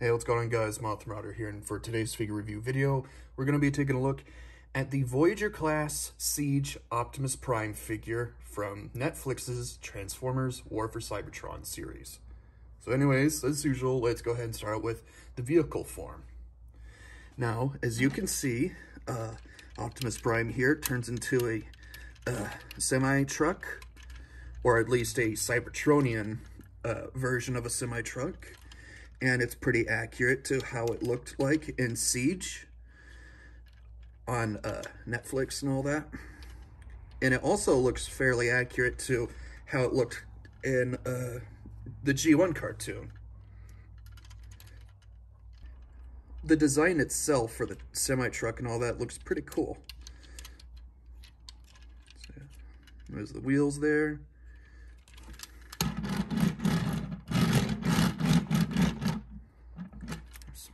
Hey, what's going on, guys? Moth Marauder here, and for today's figure review video, we're going to be taking a look at the Voyager class Siege Optimus Prime figure from Netflix's Transformers War for Cybertron series. So anyways, as usual, let's go ahead and start with the vehicle form. Now, as you can see, Optimus Prime here turns into a semi-truck, or at least a Cybertronian version of a semi-truck. And it's pretty accurate to how it looked like in Siege on Netflix and all that. And it also looks fairly accurate to how it looked in the G1 cartoon. The design itself for the semi-truck and all that looks pretty cool. So, there's the wheels there.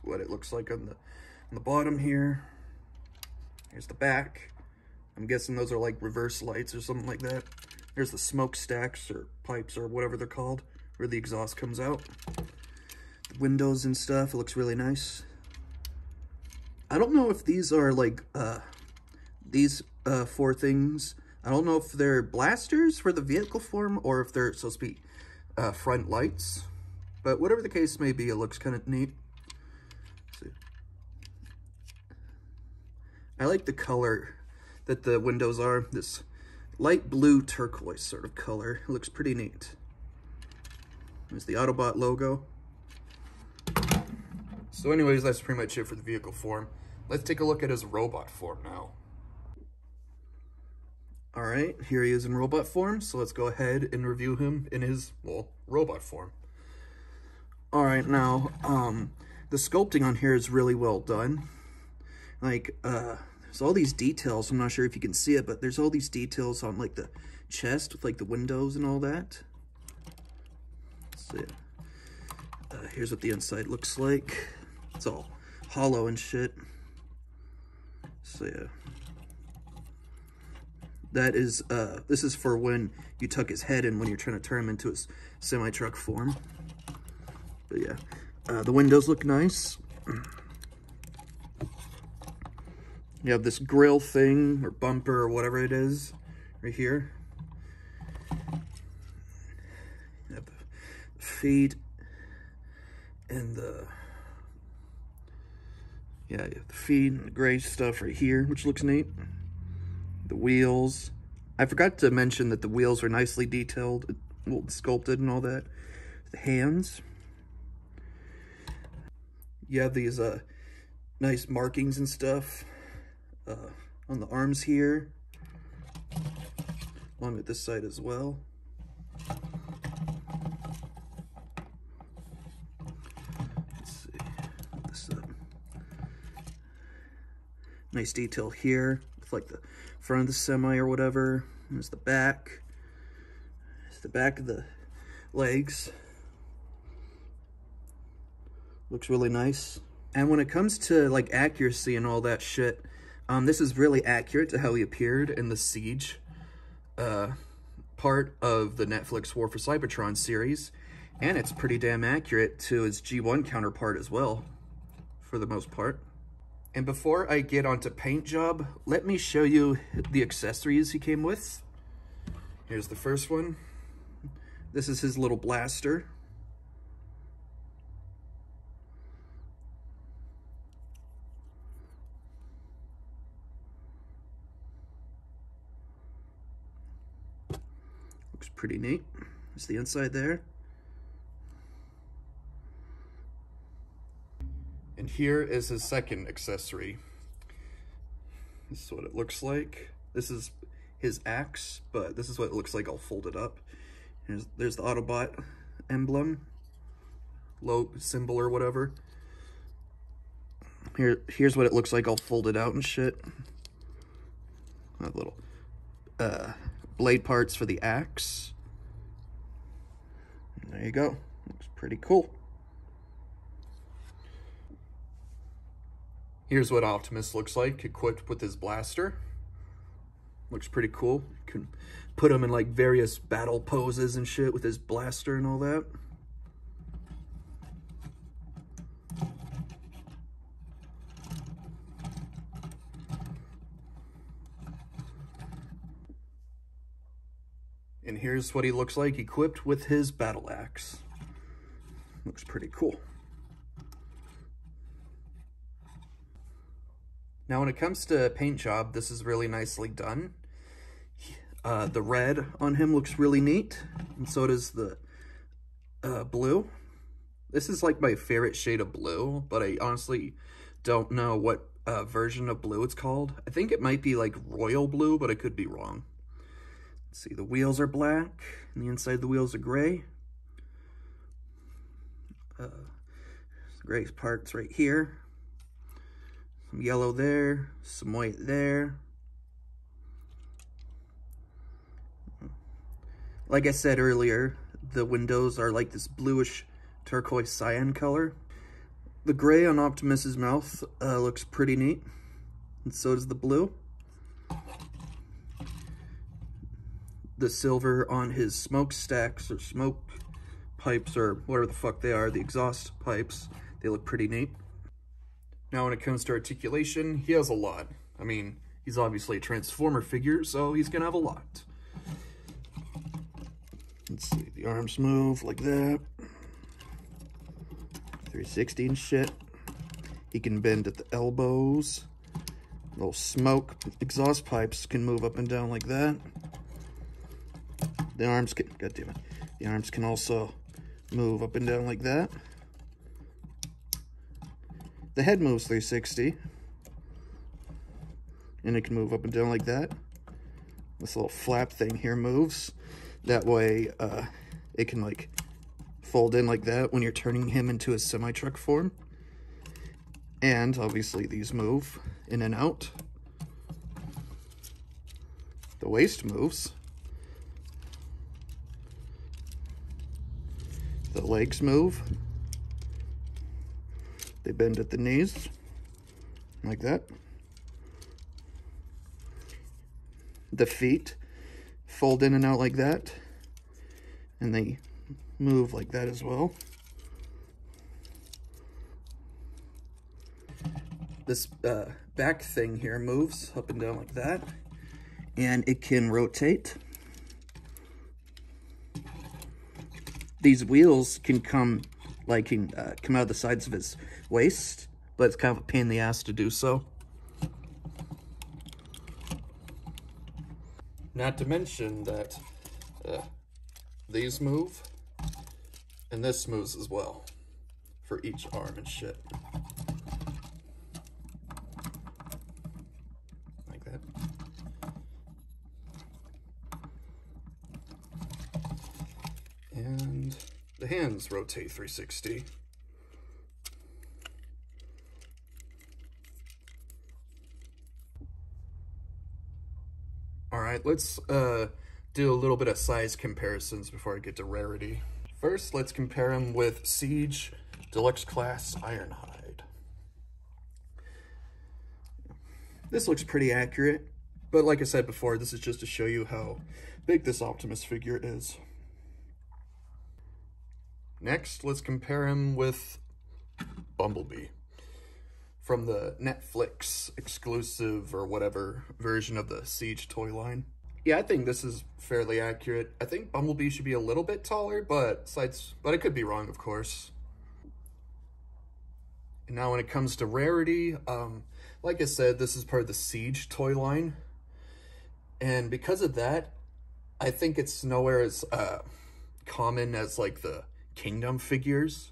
What it looks like on the bottom here. Here's the back. I'm guessing those are like reverse lights or something like that. There's the smokestacks or pipes or whatever they're called, where the exhaust comes out. The windows and stuff, it looks really nice. I don't know if these are like these four things. I don't know if they're blasters for the vehicle form or if they're supposed to be front lights. But whatever the case may be, it looks kind of neat. I like the color that the windows are, this light blue turquoise sort of color. It looks pretty neat. There's the Autobot logo. So anyways, that's pretty much it for the vehicle form. Let's take a look at his robot form now. Alright, here he is in robot form, so let's go ahead and review him in his, well, robot form. Alright, now, the sculpting on here is really well done. Like, there's all these details. I'm not sure if you can see it, but there's all these details on, like, the chest with, like, the windows and all that. So, here's what the inside looks like. It's all hollow and shit. So, yeah. That is, this is for when you tuck his head in when you're trying to turn him into his semi-truck form. But, yeah. The windows look nice. You have this grill thing, or bumper, or whatever it is, right here. You have the feet, and the, you have the feet and the gray stuff right here, which looks neat. The wheels. I forgot to mention that the wheels are nicely detailed, well, sculpted and all that. The hands. You have these nice markings and stuff. On the arms here, along with this side as well. Let's see, put this up. Nice detail here, with like the front of the semi or whatever. There's the back. There's the back of the legs. Looks really nice. And when it comes to like accuracy and all that shit, this is really accurate to how he appeared in the Siege part of the Netflix War for Cybertron series, and it's pretty damn accurate to his G1 counterpart as well, for the most part. And before I get onto paint job, let me show you the accessories he came with. Here's the first one. This is his little blaster. Looks pretty neat. There's the inside there. And here is his second accessory. This is what it looks like. This is his axe, but this is what it looks like all folded up. There's the Autobot emblem, logo symbol or whatever. Here's what it looks like all folded out and shit. A little blade parts for the axe. And there you go. Looks pretty cool. Here's what Optimus looks like equipped with his blaster. Looks pretty cool. You can put him in like various battle poses and shit with his blaster and all that. And here's what he looks like equipped with his battle axe. Looks pretty cool. Now when it comes to paint job, this is really nicely done. The red on him looks really neat, and so does the blue. This is like my favorite shade of blue, but I honestly don't know what version of blue it's called. I think it might be like royal blue, but I could be wrong. Let's see, the wheels are black, and the inside of the wheels are gray. Gray parts right here. Some yellow there, some white there. Like I said earlier, the windows are like this bluish turquoise cyan color. The gray on Optimus's mouth looks pretty neat, and so does the blue. The silver on his smokestacks or smoke pipes or whatever the fuck they are, the exhaust pipes, they look pretty neat. Now when it comes to articulation, he has a lot. I mean, he's obviously a Transformer figure, so he's gonna have a lot. Let's see, the arms move like that. 360 and shit. He can bend at the elbows. Little smoke exhaust pipes can move up and down like that. The arms can, god damn it. The arms can also move up and down like that. The head moves 360. And it can move up and down like that. This little flap thing here moves. That way, it can like fold in like that when you're turning him into a semi-truck form. And obviously these move in and out. The waist moves. The legs move. They bend at the knees, like that. The feet fold in and out like that, and they move like that as well. This back thing here moves up and down like that, and it can rotate. These wheels can come come out of the sides of his waist, but it's kind of a pain in the ass to do so. Not to mention that these move, and this moves as well for each arm and shit. Like that. And the hands rotate 360. All right, let's do a little bit of size comparisons before I get to Rarity. First, let's compare him with Siege Deluxe Class Ironhide. This looks pretty accurate, but like I said before, this is just to show you how big this Optimus figure is. Next, let's compare him with Bumblebee from the Netflix exclusive or whatever version of the Siege toy line. Yeah, I think this is fairly accurate. I think Bumblebee should be a little bit taller, but I could be wrong, of course. And now when it comes to Rarity, like I said, this is part of the Siege toy line. And because of that, I think it's nowhere as common as like the Kingdom figures.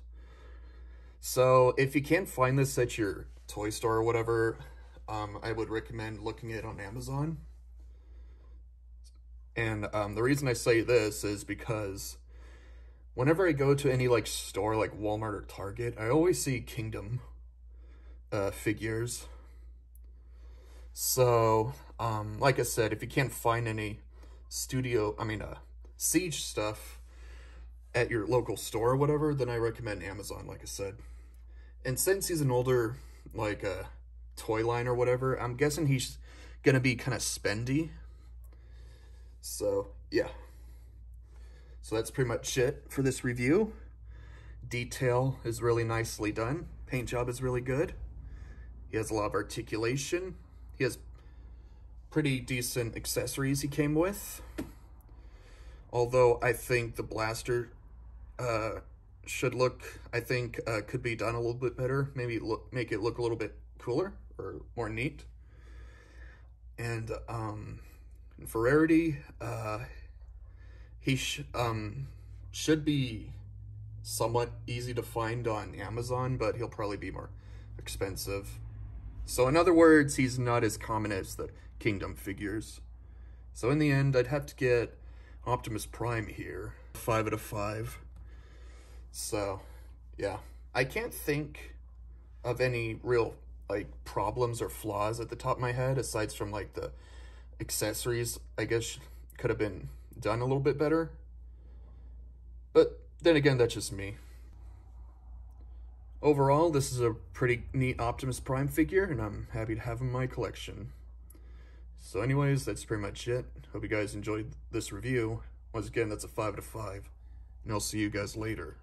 So if you can't find this at your toy store or whatever, I would recommend looking at it on Amazon. And the reason I say this is because whenever I go to any like store like Walmart or Target, I always see Kingdom figures. So like I said, if you can't find any Siege stuff at your local store or whatever, then I recommend Amazon, like I said. And since he's an older, like, toy line or whatever, I'm guessing he's gonna be kind of spendy. So, yeah. So that's pretty much it for this review. Detail is really nicely done. Paint job is really good. He has a lot of articulation. He has pretty decent accessories he came with. Although I think the blaster could be done a little bit better. Maybe make it look a little bit cooler or more neat. And for Rarity, he should be somewhat easy to find on Amazon, but he'll probably be more expensive. So in other words, he's not as common as the Kingdom figures. So in the end, I'd have to get Optimus Prime here. 5 out of 5. So, yeah. I can't think of any real, like, problems or flaws at the top of my head, aside from, like, the accessories, I guess, could have been done a little bit better. But then again, that's just me. Overall, this is a pretty neat Optimus Prime figure, and I'm happy to have him in my collection. So anyways, that's pretty much it. Hope you guys enjoyed this review. Once again, that's a 5 out of 5. And I'll see you guys later.